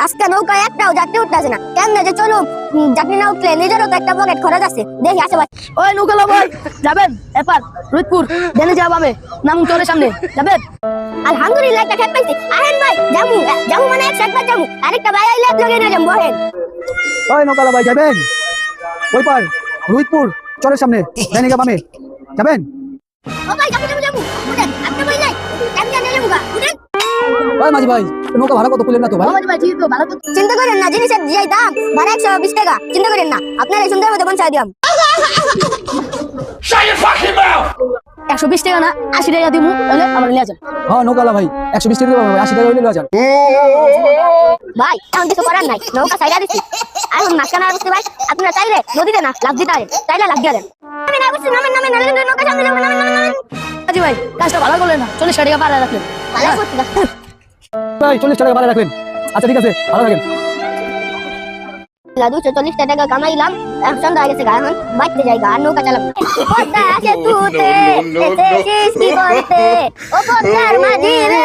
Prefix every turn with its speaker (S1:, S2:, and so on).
S1: আজকে নৌকায় একটাও যাত্রী উঠতেছে না, কেমনে যে চলুম? যাত্রী না উঠলে নিজেরও তো একটা পকেট খরচ আছে। দেখি আসে ভাই।
S2: ওই নৌকা ভাই যাবেন এপার রুদপুর দেনে যাবো আমি নামুন চলে সামনে যাবেন।
S1: আলহামদুলিল্লাহ একটা খেপ পাইছি। আহেন ভাই যামু যামু মানে একবার যামু, আরেকটা ভাই আইলে লগে না যাম বহেন।
S3: ওই নৌকালা ভাই যাবেন ওই পার রুইতপুর চরের সামনে ডাইনিকা বামে যাবেন।
S1: ও ভাই যামু যামু যামু উঠেন, আপনি বই নাই কেমনে নিয়ে যামু গা উঠেন।
S3: ওই মাঝি ভাই নৌকা ভাড়া কত খুলেন না তো ভাই?
S2: ভাই ঠিক তো ভালো তো।
S1: চিন্তা করেন না, জিনিসের যেই দাম ভাড়া 120 টাকা। চিন্তা করেন না, আপনার এই সুন্দর মতো পৌঁছায় দিলাম।
S2: 120 টাকা না 80 টাকা দিমু তাহলে আমার নিয়ে যান।
S3: হ্যাঁ নৌকালা ভাই 120 টাকা দিবো 80 টাকা হইলে লয়ে যান।
S1: ভাই এখন কিছু করার নাই, নৌকা সাইডা দিছি। এখন মাঝখানে আর বুঝতে ভাই, আপনারা চাইলে নদীতে না লাফ দিতে পারেন, চাইলে লাফ দিয়ে দেন। আমি না বুঝছি, নামেন নামেন নামেন, নৌকা সামনে যাবো, নামেন নামেন নামেন।
S2: আজি ভাই কাজটা ভালো করলেন না 40 টাকা পাড়া রাখলেন।
S1: ভালো করছি না।
S3: ভাই 40 টাকা ভাড়া রাখবেন। আচ্ছা ঠিক আছে ভালো থাকেন।
S1: 240 টাকা কামাইলাম, এখন সন্ধ্যা হয়ে গেছে, এখন বাড়তে যাই, আর নৌকা চালাবো। পদ্মা আছে তুতে, এসেছিস কি বলতে, ও পদ্মার মাঝি রে।